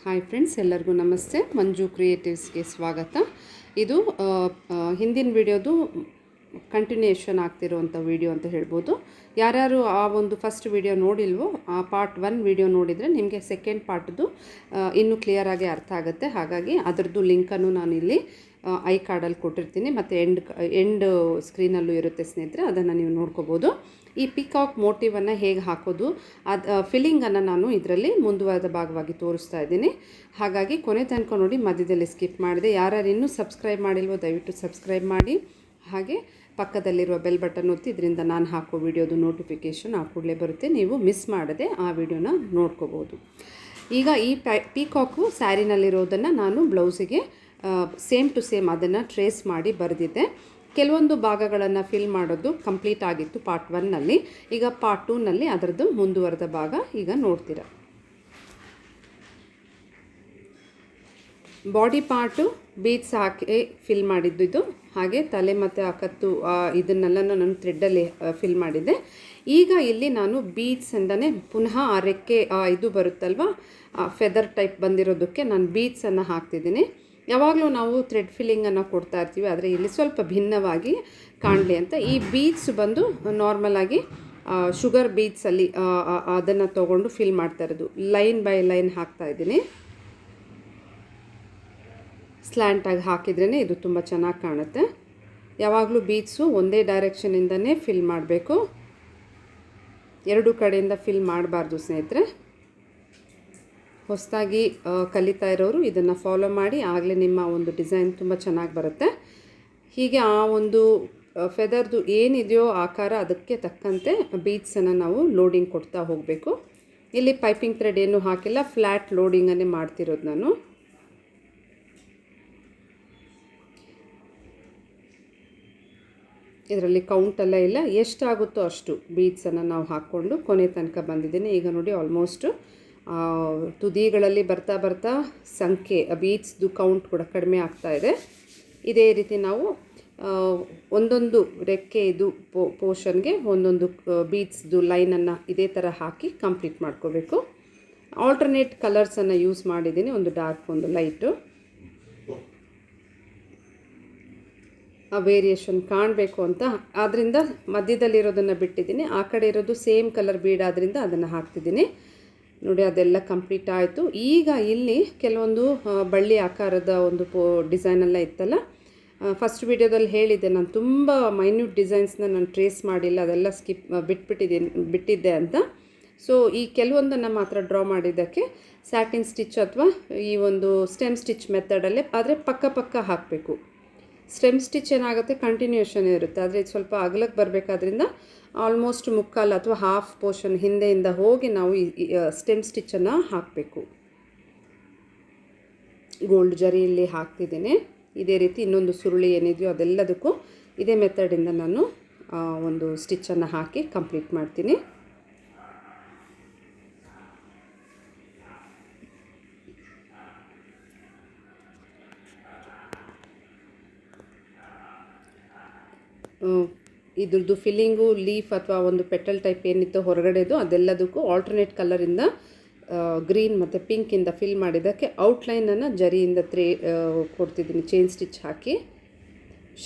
Hi friends, ಎಲ್ಲರಿಗೂ ನಮಸ್ತೆ. ಮಂಜು ಕ್ರಿಯೇಟಿವ್ಸ್ಗೆ ಸ್ವಾಗತ. ಇದು ಹಿಂದಿನ ವಿಡಿಯೋದು ಕಂಟಿನ್ಯೂಷನ್ ಆಗ್ತಿರುವಂಥ ವಿಡಿಯೋ ಅಂತ ಹೇಳ್ಬೋದು. ಯಾರ್ಯಾರು ಆ ಒಂದು ಫಸ್ಟ್ ವಿಡಿಯೋ ನೋಡಿಲ್ವೋ, ಆ ಪಾರ್ಟ್ 1 ವಿಡಿಯೋ ನೋಡಿದರೆ ನಿಮಗೆ ಸೆಕೆಂಡ್ ಪಾರ್ಟ್ದು ಇನ್ನೂ ಕ್ಲಿಯರಾಗಿ ಅರ್ಥ ಆಗುತ್ತೆ. ಹಾಗಾಗಿ ಅದರದ್ದು ಲಿಂಕನ್ನು ನಾನಿಲ್ಲಿ ಐ ಕಾರ್ಡಲ್ಲಿ ಕೊಟ್ಟಿರ್ತೀನಿ, ಮತ್ತು ಎಂಡ್ ಸ್ಕ್ರೀನಲ್ಲೂ ಇರುತ್ತೆ ಸ್ನೇಹಿತರೆ, ಅದನ್ನು ನೀವು ನೋಡ್ಕೋಬೋದು. ಈ ಪಿಕಾಕ್ ಮೋಟಿವನ್ನು ಹೇಗೆ ಹಾಕೋದು, ಅದು ಫಿಲ್ಲಿಂಗನ್ನು ನಾನು ಇದರಲ್ಲಿ ಮುಂದುವರೆದ ಭಾಗವಾಗಿ ತೋರಿಸ್ತಾ ಇದ್ದೀನಿ. ಹಾಗಾಗಿ ಕೊನೆ ತನಕ ನೋಡಿ, ಮಧ್ಯದಲ್ಲಿ ಸ್ಕಿಪ್ ಮಾಡಿದೆ. ಯಾರ್ಯಾರು ಇನ್ನೂ ಸಬ್ಸ್ಕ್ರೈಬ್ ಮಾಡಿಲ್ವೋ ದಯವಿಟ್ಟು ಸಬ್ಸ್ಕ್ರೈಬ್ ಮಾಡಿ, ಹಾಗೆ ಪಕ್ಕದಲ್ಲಿರುವ ಬೆಲ್ ಬಟನ್ ಒತ್ತಿ. ಇದರಿಂದ ನಾನು ಹಾಕೋ ವಿಡಿಯೋದು ನೋಟಿಫಿಕೇಷನ್ ಆ ಕೂಡಲೇ ಬರುತ್ತೆ, ನೀವು ಮಿಸ್ ಮಾಡದೆ ಆ ವಿಡಿಯೋನ ನೋಡ್ಕೋಬೋದು. ಈಗ ಈ ಪಿಕಾಕು ಸ್ಯಾರಿನಲ್ಲಿರೋದನ್ನು ನಾನು ಬ್ಲೌಸಿಗೆ ಸೇಮ್ ಟು ಸೇಮ್ ಅದನ್ನು ಟ್ರೇಸ್ ಮಾಡಿ ಬರೆದಿದ್ದೆ. ಕೆಲವೊಂದು ಭಾಗಗಳನ್ನು ಫಿಲ್ ಮಾಡೋದು ಕಂಪ್ಲೀಟ್ ಆಗಿತ್ತು ಪಾರ್ಟ್ 1ನಲ್ಲಿ. ಈಗ ಪಾರ್ಟ್ 2ನಲ್ಲಿ ಅದರದ್ದು ಮುಂದುವರೆದ ಭಾಗ ಈಗ ನೋಡ್ತೀರಾ. ಬಾಡಿ ಪಾರ್ಟು ಬೀಡ್ಸ್ ಹಾಕಿ ಫಿಲ್ ಮಾಡಿದ್ದು, ಹಾಗೆ ತಲೆ ಮತ್ತು ಆ ಕತ್ತು ಇದನ್ನೆಲ್ಲ ನಾನು ಥ್ರೆಡ್ಡಲ್ಲಿ ಫಿಲ್ ಮಾಡಿದ್ದೆ. ಈಗ ಇಲ್ಲಿ ನಾನು ಬೀಡ್ಸಿಂದನೇ ಪುನಃ ಆ ರೆಕ್ಕೆ ಇದು ಬರುತ್ತಲ್ವ, ಫೆದರ್ ಟೈಪ್ ಬಂದಿರೋದಕ್ಕೆ ನಾನು ಬೀಡ್ಸನ್ನು ಹಾಕ್ತಿದ್ದೀನಿ. ಯಾವಾಗಲೂ ನಾವು ಥ್ರೆಡ್ ಫಿಲ್ಲಿಂಗನ್ನು ಕೊಡ್ತಾ ಇರ್ತೀವಿ, ಆದರೆ ಇಲ್ಲಿ ಸ್ವಲ್ಪ ಭಿನ್ನವಾಗಿ ಕಾಣಲಿ ಅಂತ ಈ ಬೀಡ್ಸ್ ಬಂದು ನಾರ್ಮಲಾಗಿ ಶುಗರ್ ಬೀಡ್ಸಲ್ಲಿ ಅದನ್ನು ತೊಗೊಂಡು ಫಿಲ್ ಮಾಡ್ತಾ ಇರೋದು. ಲೈನ್ ಬೈ ಲೈನ್ ಹಾಕ್ತಾ ಇದ್ದೀನಿ. ಸ್ಲ್ಯಾಂಟಾಗಿ ಹಾಕಿದ್ರೇ ಇದು ತುಂಬ ಚೆನ್ನಾಗಿ ಕಾಣುತ್ತೆ. ಯಾವಾಗಲೂ ಬೀಡ್ಸು ಒಂದೇ ಡೈರೆಕ್ಷನಿಂದನೇ ಫಿಲ್ ಮಾಡಬೇಕು, ಎರಡು ಕಡೆಯಿಂದ ಫಿಲ್ ಮಾಡಬಾರ್ದು ಸ್ನೇಹಿತರೆ. ಹೊಸದಾಗಿ ಕಲಿತಾ ಇರೋರು ಇದನ್ನು ಫಾಲೋ ಮಾಡಿ, ಆಗಲೇ ನಿಮ್ಮ ಒಂದು ಡಿಸೈನ್ ತುಂಬ ಚೆನ್ನಾಗಿ ಬರುತ್ತೆ. ಹೀಗೆ ಆ ಒಂದು ಫೆದರ್ದು ಏನಿದೆಯೋ ಆಕಾರ, ಅದಕ್ಕೆ ತಕ್ಕಂತೆ ಬೀಡ್ಸನ್ನು ನಾವು ಲೋಡಿಂಗ್ ಕೊಡ್ತಾ ಹೋಗಬೇಕು. ಇಲ್ಲಿ ಪೈಪಿಂಗ್ ಥ್ರೆಡ್ ಏನೂ ಹಾಕಿಲ್ಲ, ಫ್ಲ್ಯಾಟ್ ಲೋಡಿಂಗನ್ನೇ ಮಾಡ್ತಿರೋದು ನಾನು. ಇದರಲ್ಲಿ ಕೌಂಟೆಲ್ಲ ಇಲ್ಲ, ಎಷ್ಟಾಗುತ್ತೋ ಅಷ್ಟು ಬೀಡ್ಸನ್ನು ನಾವು ಹಾಕ್ಕೊಂಡು ಕೊನೆ ತನಕ ಬಂದಿದ್ದೀನಿ. ಈಗ ನೋಡಿ, ಆಲ್ಮೋಸ್ಟು ತುದಿಗಳಲ್ಲಿ ಬರ್ತಾ ಬರ್ತಾ ಸಂಖ್ಯೆ ಬೀಡ್ಸ್ದು ಕೌಂಟ್ ಕೂಡ ಕಡಿಮೆ ಆಗ್ತಾ ಇದೆ. ಇದೇ ರೀತಿ ನಾವು ಒಂದೊಂದು ರೆಕ್ಕೆ ಇದು ಪೋರ್ಷನ್ಗೆ ಒಂದೊಂದು ಬೀಡ್ಸ್ದು ಲೈನನ್ನು ಇದೇ ಥರ ಹಾಕಿ ಕಂಪ್ಲೀಟ್ ಮಾಡ್ಕೋಬೇಕು. ಆಲ್ಟರ್ನೇಟ್ ಕಲರ್ಸನ್ನು ಯೂಸ್ ಮಾಡಿದ್ದೀನಿ, ಒಂದು ಡಾರ್ಕ್ ಒಂದು ಲೈಟು. ಆ ವೇರಿಯೇಷನ್ ಕಾಣಬೇಕು ಅಂತ ಆದ್ದರಿಂದ ಮಧ್ಯದಲ್ಲಿರೋದನ್ನು ಬಿಟ್ಟಿದ್ದೀನಿ. ಆ ಕಡೆ ಇರೋದು ಸೇಮ್ ಕಲರ್ ಬೀಡ್ ಆದ್ದರಿಂದ ಅದನ್ನು ಹಾಕ್ತಿದ್ದೀನಿ. ನೋಡಿ, ಅದೆಲ್ಲ ಕಂಪ್ಲೀಟ್ ಆಯಿತು. ಈಗ ಇಲ್ಲಿ ಕೆಲವೊಂದು ಬಳ್ಳಿ ಆಕಾರದ ಒಂದು ಡಿಸೈನೆಲ್ಲ ಇತ್ತಲ್ಲ, ಫಸ್ಟ್ ವಿಡಿಯೋದಲ್ಲಿ ಹೇಳಿದ್ದೆ ನಾನು ತುಂಬ ಮೈನ್ಯೂಟ್ ಡಿಸೈನ್ಸ್ನ ನಾನು ಟ್ರೇಸ್ ಮಾಡಿಲ್ಲ, ಅದೆಲ್ಲ ಬಿಟ್ಟಿದ್ದೆ ಅಂತ. ಸೊ ಈ ಕೆಲವೊಂದನ್ನು ಮಾತ್ರ ಡ್ರಾ ಮಾಡಿದ್ದಕ್ಕೆ ಸ್ಯಾಟಿನ್ ಸ್ಟಿಚ್ ಅಥವಾ ಈ ಒಂದು ಸ್ಟೆಮ್ ಸ್ಟಿಚ್ ಮೆಥಡಲ್ಲೇ, ಆದರೆ ಪಕ್ಕ ಹಾಕಬೇಕು. ಸ್ಟೆಮ್ ಸ್ಟಿಚ್ ಏನಾಗುತ್ತೆ, ಕಂಟಿನ್ಯೂಷನ್ ಇರುತ್ತೆ, ಆದರೆ ಇದು ಸ್ವಲ್ಪ ಅಗಲಕ್ಕೆ ಬರಬೇಕಾದ್ರಿಂದ ಆಲ್ಮೋಸ್ಟ್ ಮುಕ್ಕಾಲು ಅಥವಾ ಹಾಫ್ ಪೋರ್ಷನ್ ಹಿಂದೆಯಿಂದ ಹೋಗಿ ನಾವು ಈ ಸ್ಟೆಮ್ ಸ್ಟಿಚ್ಚನ್ನು ಹಾಕಬೇಕು. ಗೋಲ್ಡ್ ಜರಿಯಲ್ಲಿ ಹಾಕ್ತಿದ್ದೀನಿ. ಇದೇ ರೀತಿ ಇನ್ನೊಂದು ಸುರುಳಿ ಏನಿದೆಯೋ ಅದೆಲ್ಲದಕ್ಕೂ ಇದೇ ಮೆಥಡಿಂದ ನಾನು ಒಂದು ಸ್ಟಿಚ್ಚನ್ನು ಹಾಕಿ ಕಂಪ್ಲೀಟ್ ಮಾಡ್ತೀನಿ. ಇದ್ರದ್ದು ಫಿಲ್ಲಿಂಗು ಲೀಫ್ ಅಥವಾ ಒಂದು ಪೆಟಲ್ ಟೈಪ್ ಏನಿತ್ತು ಹೊರಗಡೆದು, ಅದೆಲ್ಲದಕ್ಕೂ ಆಲ್ಟರ್ನೇಟ್ ಕಲರಿಂದ ಗ್ರೀನ್ ಮತ್ತು ಪಿಂಕಿಂದ ಫಿಲ್ ಮಾಡಿದ್ದಕ್ಕೆ ಔಟ್ಲೈನನ್ನು ಜರಿಯಿಂದ ಕೊಡ್ತಿದ್ದೀನಿ, ಚೈನ್ ಸ್ಟಿಚ್ ಹಾಕಿ.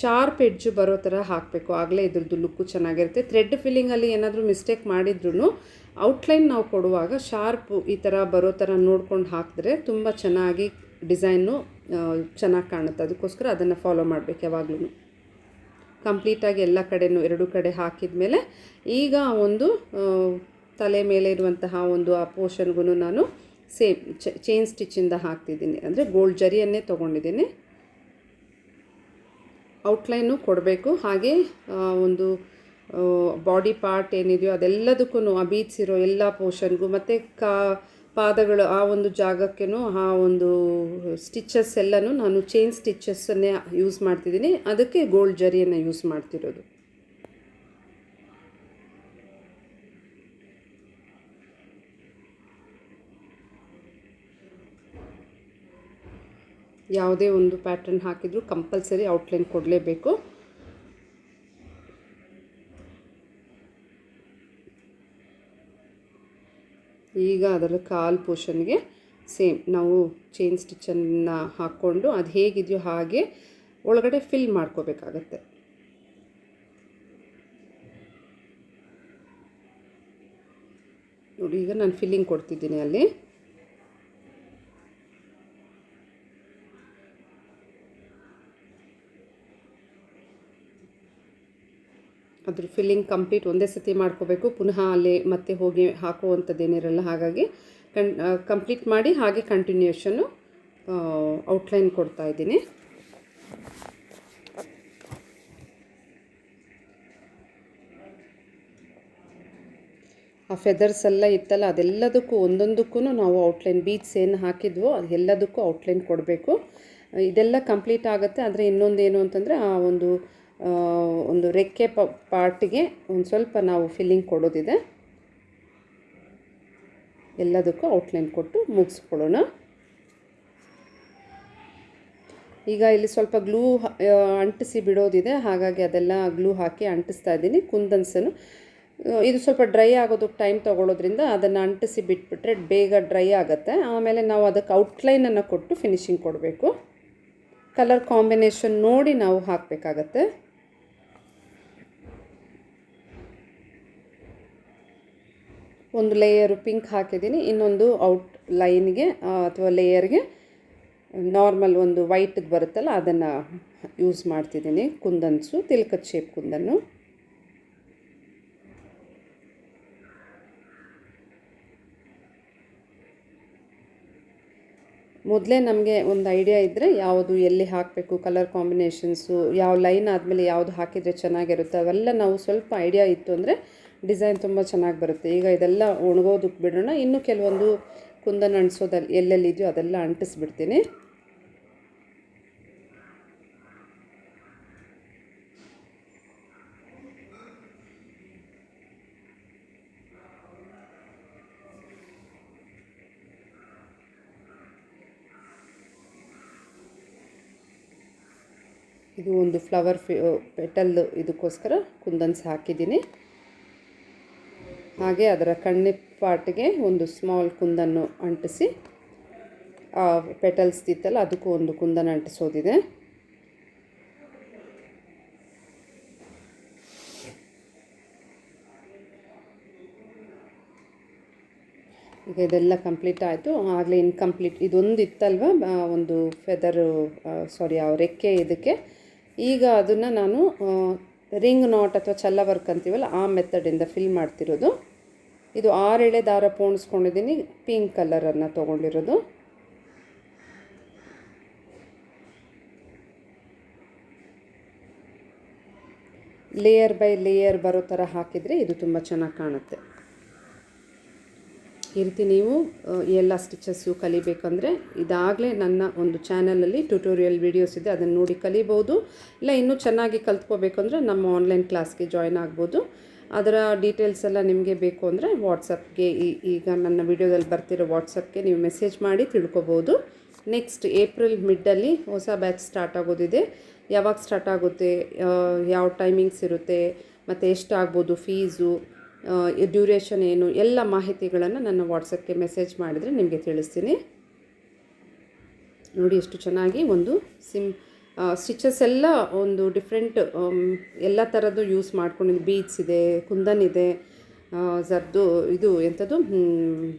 ಶಾರ್ಪ್ ಎಡ್ಜು ಬರೋ ಥರ ಹಾಕಬೇಕು, ಆಗಲೇ ಇದ್ರದ್ದು ಲುಕ್ಕು ಚೆನ್ನಾಗಿರುತ್ತೆ. ಥ್ರೆಡ್ ಫಿಲ್ಲಿಂಗಲ್ಲಿ ಏನಾದರೂ ಮಿಸ್ಟೇಕ್ ಮಾಡಿದ್ರೂ ಔಟ್ಲೈನ್ ನಾವು ಕೊಡುವಾಗ ಶಾರ್ಪು ಈ ಥರ ಬರೋ ಥರ ನೋಡ್ಕೊಂಡು ಹಾಕಿದ್ರೆ ತುಂಬ ಚೆನ್ನಾಗಿ ಡಿಸೈನು ಚೆನ್ನಾಗಿ ಕಾಣುತ್ತೆ. ಅದಕ್ಕೋಸ್ಕರ ಅದನ್ನು ಫಾಲೋ ಮಾಡಬೇಕು ಯಾವಾಗಲೂ. ಕಂಪ್ಲೀಟಾಗಿ ಎಲ್ಲ ಕಡೆಯೂ ಎರಡು ಕಡೆ ಹಾಕಿದ ಮೇಲೆ ಈಗ ಒಂದು ತಲೆ ಮೇಲೆ ಇರುವಂತಹ ಒಂದು ಆ ಪೋರ್ಷನ್ಗೂ ನಾನು ಸೇಮ್ ಚೈನ್ ಸ್ಟಿಚ್ಚಿಂದ ಹಾಕ್ತಿದ್ದೀನಿ, ಅಂದರೆ ಗೋಲ್ಡ್ ಜರಿಯನ್ನೇ ತೊಗೊಂಡಿದ್ದೀನಿ. ಔಟ್ಲೈನು ಕೊಡಬೇಕು, ಹಾಗೆ ಒಂದು ಬಾಡಿ ಪಾರ್ಟ್ ಏನಿದೆಯೋ ಅದೆಲ್ಲದಕ್ಕೂ ಆ ಬೀಡ್ಸ್ ಇರೋ ಎಲ್ಲ ಪೋರ್ಷನ್ಗೂ ಮತ್ತು ಪಾದಗಳು ಆ ಒಂದು ಜಾಗಕ್ಕೂ ಆ ಒಂದು ಸ್ಟಿಚಸ್ ಎಲ್ಲನೂ ನಾನು ಚೈನ್ ಸ್ಟಿಚಸ್ಸನ್ನೇ ಯೂಸ್ ಮಾಡ್ತಿದ್ದೀನಿ, ಅದಕ್ಕೆ ಗೋಲ್ಡ್ ಜರಿಯನ್ನು ಯೂಸ್ ಮಾಡ್ತಿರೋದು. ಯಾವುದೇ ಒಂದು ಪ್ಯಾಟರ್ನ್ ಹಾಕಿದರೂ ಕಂಪಲ್ಸರಿ ಔಟ್ಲೈನ್ ಕೊಡಲೇಬೇಕು. ಈಗ ಅದರ ಕಾಲು ಪೋರ್ಷನ್ಗೆ ಸೇಮ್ ನಾವು ಚೈನ್ ಸ್ಟಿಚ್ಚನ್ನು ಹಾಕ್ಕೊಂಡು ಅದು ಹೇಗಿದೆಯೋ ಹಾಗೆ ಒಳಗಡೆ ಫಿಲ್ ಮಾಡ್ಕೋಬೇಕಾಗತ್ತೆ. ನೋಡಿ ಈಗ ನಾನು ಫಿಲ್ಲಿಂಗ್ ಕೊಡ್ತಿದ್ದೀನಿ ಅಲ್ಲಿ. ಅದ್ರ ಫಿಲ್ಲಿಂಗ್ ಕಂಪ್ಲೀಟ್ ಒಂದೇ ಸತಿ ಮಾಡ್ಕೋಬೇಕು, ಪುನಃ ಅಲ್ಲಿ ಮತ್ತೆ ಹೋಗಿ ಹಾಕುವಂಥದ್ದೇನಿರಲ್ಲ. ಹಾಗಾಗಿ ಕಂಪ್ಲೀಟ್ ಮಾಡಿ ಹಾಗೆ ಕಂಟಿನ್ಯೂಷನ್ನು ಔಟ್ಲೈನ್ ಕೊಡ್ತಾ ಇದ್ದೀನಿ. ಆ ಫೆದರ್ಸ್ ಎಲ್ಲ ಇತ್ತಲ್ಲ ಅದೆಲ್ಲದಕ್ಕೂ ಒಂದೊಂದಕ್ಕೂ ನಾವು ಔಟ್ಲೈನ್ ಬೀಡ್ಸ್ ಏನು ಹಾಕಿದ್ವೋ ಅದೆಲ್ಲದಕ್ಕೂ ಔಟ್ಲೈನ್ ಕೊಡಬೇಕು. ಇದೆಲ್ಲ ಕಂಪ್ಲೀಟ್ ಆಗುತ್ತೆ. ಆದರೆ ಇನ್ನೊಂದೇನು ಅಂತಂದರೆ ಆ ಒಂದು ರೆಕ್ಕೆ ಪಾರ್ಟಿಗೆ ಒಂದು ಸ್ವಲ್ಪ ನಾವು ಫಿಲ್ಲಿಂಗ್ ಕೊಡೋದಿದೆ. ಎಲ್ಲದಕ್ಕೂ ಔಟ್ಲೈನ್ ಕೊಟ್ಟು ಮುಗಿಸ್ಕೊಳ್ಳೋಣ. ಈಗ ಇಲ್ಲಿ ಸ್ವಲ್ಪ ಗ್ಲೂ ಅಂಟಿಸಿ ಬಿಡೋದಿದೆ, ಹಾಗಾಗಿ ಅದೆಲ್ಲ ಗ್ಲೂ ಹಾಕಿ ಅಂಟಿಸ್ತಾ ಇದ್ದೀನಿ. ಕುಂದನ್ಸನ್ನು ಇದು ಸ್ವಲ್ಪ ಡ್ರೈ ಆಗೋದಕ್ಕೆ ಟೈಮ್ ತೊಗೊಳ್ಳೋದ್ರಿಂದ ಅದನ್ನು ಅಂಟಿಸಿ ಬಿಟ್ಬಿಟ್ರೆ ಬೇಗ ಡ್ರೈ ಆಗುತ್ತೆ. ಆಮೇಲೆ ನಾವು ಅದಕ್ಕೆ ಔಟ್ಲೈನನ್ನು ಕೊಟ್ಟು ಫಿನಿಶಿಂಗ್ ಕೊಡಬೇಕು. ಕಲರ್ ಕಾಂಬಿನೇಷನ್ ನೋಡಿ ನಾವು ಹಾಕಬೇಕಾಗತ್ತೆ. ಒಂದು ಲೇಯರು ಪಿಂಕ್ ಹಾಕಿದ್ದೀನಿ, ಇನ್ನೊಂದು ಔಟ್ ಲೈನ್ಗೆ ಅಥವಾ ಲೇಯರ್ಗೆ ನಾರ್ಮಲ್ ಒಂದು ವೈಟ್ದು ಬರುತ್ತಲ್ಲ ಅದನ್ನು ಯೂಸ್ ಮಾಡ್ತಿದ್ದೀನಿ. ಕುಂದನ್ಸು ತಿಲಕದ ಶೇಪ್ ಕುಂದನ್ನು. ಮೊದಲೇ ನಮಗೆ ಒಂದು ಐಡಿಯಾ ಇದ್ದರೆ ಯಾವುದು ಎಲ್ಲಿ ಹಾಕಬೇಕು, ಕಲರ್ ಕಾಂಬಿನೇಷನ್ಸು ಯಾವ ಲೈನ್ ಆದಮೇಲೆ ಯಾವುದು ಹಾಕಿದರೆ ಚೆನ್ನಾಗಿರುತ್ತೆ ಅವೆಲ್ಲ ನಾವು ಸ್ವಲ್ಪ ಐಡಿಯಾ ಇತ್ತು ಅಂದರೆ ಡಿಸೈನ್ ತುಂಬ ಚೆನ್ನಾಗಿ ಬರುತ್ತೆ. ಈಗ ಇದೆಲ್ಲ ಒಣಗೋದಕ್ಕೆ ಬಿಡೋಣ. ಇನ್ನು ಕೆಲವೊಂದು ಕುಂದನ್ ಅಂಟಿಸೋದಲ್ಲಿ ಎಲ್ಲೆಲ್ಲಿದೆಯೋ ಅದೆಲ್ಲ ಅಂಟಿಸ್ಬಿಡ್ತೀನಿ. ಇದು ಒಂದು ಫ್ಲವರ್ ಪೆಟಲ್ ಇದಕ್ಕೋಸ್ಕರ ಕುಂದನ್ಸ್ ಹಾಕಿದ್ದೀನಿ. ಹಾಗೆ ಅದರ ಕಣ್ಣಿ ಪಾರ್ಟ್ಗೆ ಒಂದು ಸ್ಮಾಲ್ ಕುಂದನ್ನು ಅಂಟಿಸಿ ಆ ಪೆಟಲ್ಸ್ ಇತ್ತಲ್ಲ ಅದಕ್ಕೂ ಒಂದು ಕುಂದನ್ ಅಂಟಿಸೋದಿದೆ. ಈಗ ಇದೆಲ್ಲ ಕಂಪ್ಲೀಟ್ ಆಯಿತು. ಆಗಲೇ ಇನ್ಕಂಪ್ಲೀಟ್ ಇದೊಂದು ಇತ್ತಲ್ವ ಒಂದು ಫೆದರು ಆ ರೆಕ್ಕೆ ಇದಕ್ಕೆ. ಈಗ ಅದನ್ನು ನಾನು ರಿಂಗ್ ನಾಟ್ ಅಥವಾ ಚಲ್ಲ ವರ್ಕ್ ಅಂತೀವಲ್ಲ ಆ ಮೆಥಡಿಂದ ಫಿಲ್ ಮಾಡ್ತಿರೋದು. ಇದು 6 ಎಳೆ ದಾರ ಪೋಣಿಸ್ಕೊಂಡಿದ್ದೀನಿ, ಪಿಂಕ್ ಕಲರನ್ನು ತೊಗೊಂಡಿರೋದು. ಲೇಯರ್ ಬೈ ಲೇಯರ್ ಬರೋ ಥರ ಹಾಕಿದರೆ ಇದು ತುಂಬ ಚೆನ್ನಾಗಿ ಕಾಣುತ್ತೆ. ಈ ರೀತಿ ನೀವು ಎಲ್ಲ ಸ್ಟಿಚಸ್ಸು ಕಲಿಬೇಕಂದ್ರೆ ಇದಾಗಲೇ ನನ್ನ ಒಂದು ಚಾನಲಲ್ಲಿ ಟ್ಯುಟೋರಿಯಲ್ ವೀಡಿಯೋಸ್ ಇದೆ, ಅದನ್ನು ನೋಡಿ ಕಲಿಬೋದು. ಇಲ್ಲ ಇನ್ನೂ ಚೆನ್ನಾಗಿ ಕಲ್ತ್ಕೋಬೇಕಂದ್ರೆ ನಮ್ಮ ಆನ್ಲೈನ್ ಕ್ಲಾಸ್ಗೆ ಜಾಯ್ನ್ ಆಗ್ಬೋದು. ಅದರ ಡೀಟೇಲ್ಸ್ ಎಲ್ಲ ನಿಮಗೆ ಬೇಕು ಅಂದರೆ ವಾಟ್ಸಪ್ಗೆ ಈಗ ನನ್ನ ವಿಡಿಯೋದಲ್ಲಿ ಬರ್ತಿರೋ ವಾಟ್ಸಪ್ಗೆ ನೀವು ಮೆಸೇಜ್ ಮಾಡಿ ತಿಳ್ಕೊಬೋದು. ನೆಕ್ಸ್ಟ್ ಏಪ್ರಿಲ್ ಮಿಡ್ಡಲ್ಲಿ ಹೊಸ ಬ್ಯಾಚ್ ಸ್ಟಾರ್ಟ್ ಆಗೋದಿದೆ. ಯಾವಾಗ ಸ್ಟಾರ್ಟ್ ಆಗುತ್ತೆ, ಯಾವ ಟೈಮಿಂಗ್ಸ್ ಇರುತ್ತೆ, ಮತ್ತು ಎಷ್ಟಾಗ್ಬೋದು ಫೀಸು, ಡ್ಯೂರೇಷನ್ ಏನು, ಎಲ್ಲ ಮಾಹಿತಿಗಳನ್ನು ನನ್ನ ವಾಟ್ಸಪ್ಗೆ ಮೆಸೇಜ್ ಮಾಡಿದರೆ ನಿಮಗೆ ತಿಳಿಸ್ತೀನಿ. ನೋಡಿ ಎಷ್ಟು ಚೆನ್ನಾಗಿ ಒಂದು ಸ್ಟಿಚಸ್ ಎಲ್ಲ ಒಂದು ಡಿಫ್ರೆಂಟ್ ಎಲ್ಲ ಥರದ್ದು ಯೂಸ್ ಮಾಡ್ಕೊಂಡಿದ್ದೀನಿ. ಬೀಡ್ಸ್ ಇದೆ, ಕುಂದನ್ ಇದೆ, ಇದು ಎಂಥದ್ದು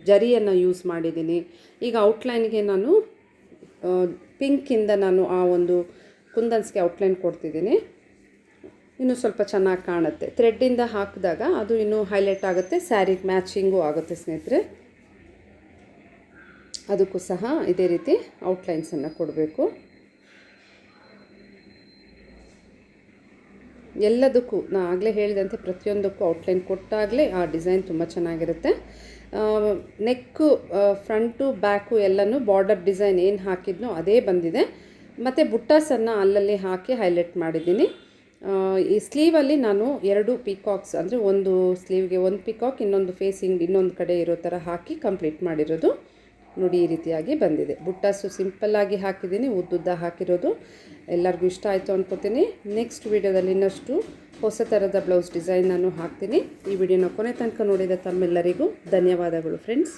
ಜರಿಯನ್ನು ಯೂಸ್ ಮಾಡಿದ್ದೀನಿ. ಈಗ ಔಟ್ಲೈನ್ಗೆ ನಾನು ಪಿಂಕಿಂದ ನಾನು ಆ ಒಂದು ಕುಂದನ್ಸ್ಗೆ ಔಟ್ಲೈನ್ ಕೊಡ್ತಿದ್ದೀನಿ. ಇನ್ನೂ ಸ್ವಲ್ಪ ಚೆನ್ನಾಗಿ ಕಾಣುತ್ತೆ. ಥ್ರೆಡ್ಡಿಂದ ಹಾಕಿದಾಗ ಅದು ಇನ್ನೂ ಹೈಲೈಟ್ ಆಗುತ್ತೆ, ಸ್ಯಾರಿಗೆ ಮ್ಯಾಚಿಂಗೂ ಆಗುತ್ತೆ ಸ್ನೇಹಿತರೆ. ಅದಕ್ಕೂ ಸಹ ಇದೇ ರೀತಿ ಔಟ್ಲೈನ್ಸನ್ನು ಕೊಡಬೇಕು. ಎಲ್ಲದಕ್ಕೂ ನಾನು ಆಗಲೇ ಹೇಳಿದಂತೆ ಪ್ರತಿಯೊಂದಕ್ಕೂ ಔಟ್ಲೈನ್ ಕೊಟ್ಟಾಗಲೇ ಆ ಡಿಸೈನ್ ತುಂಬ ಚೆನ್ನಾಗಿರುತ್ತೆ. ನೆಕ್ಕು, ಫ್ರಂಟು, ಬ್ಯಾಕು ಎಲ್ಲನೂ ಬಾರ್ಡರ್ ಡಿಸೈನ್ ಏನು ಹಾಕಿದ್ನೋ ಅದೇ ಬಂದಿದೆ. ಮತ್ತು ಬುಟ್ಟಾಸನ್ನು ಅಲ್ಲಲ್ಲಿ ಹಾಕಿ ಹೈಲೈಟ್ ಮಾಡಿದ್ದೀನಿ. ಈ ಸ್ಲೀವಲ್ಲಿ ನಾನು 2 ಪಿಕಾಕ್ಸ್ ಅಂದರೆ ಒಂದು ಸ್ಲೀವ್ಗೆ ಒಂದು ಪಿಕಾಕ್, ಇನ್ನೊಂದು ಫೇಸಿಂಗ್ ಇನ್ನೊಂದು ಕಡೆ ಇರೋ ಥರ ಹಾಕಿ ಕಂಪ್ಲೀಟ್ ಮಾಡಿರೋದು. ನೋಡಿ ಈ ರೀತಿಯಾಗಿ ಬಂದಿದೆ. ಬುಟ್ಟಾಸು ಸಿಂಪಲ್ಲಾಗಿ ಹಾಕಿದ್ದೀನಿ, ಉದ್ದುದ್ದ ಹಾಕಿರೋದು. ಎಲ್ಲರಿಗೂ ಇಷ್ಟ ಆಯಿತು ಅಂದ್ಕೋತೀನಿ. ನೆಕ್ಸ್ಟ್ ವೀಡಿಯೋದಲ್ಲಿ ಇನ್ನಷ್ಟು ಹೊಸ ಥರದ ಬ್ಲೌಸ್ ಡಿಸೈನ್ ನಾನು ಹಾಕ್ತೀನಿ. ಈ ವಿಡಿಯೋನ ಕೊನೆ ತನಕ ನೋಡಿದ ತಮ್ಮೆಲ್ಲರಿಗೂ ಧನ್ಯವಾದಗಳು ಫ್ರೆಂಡ್ಸ್.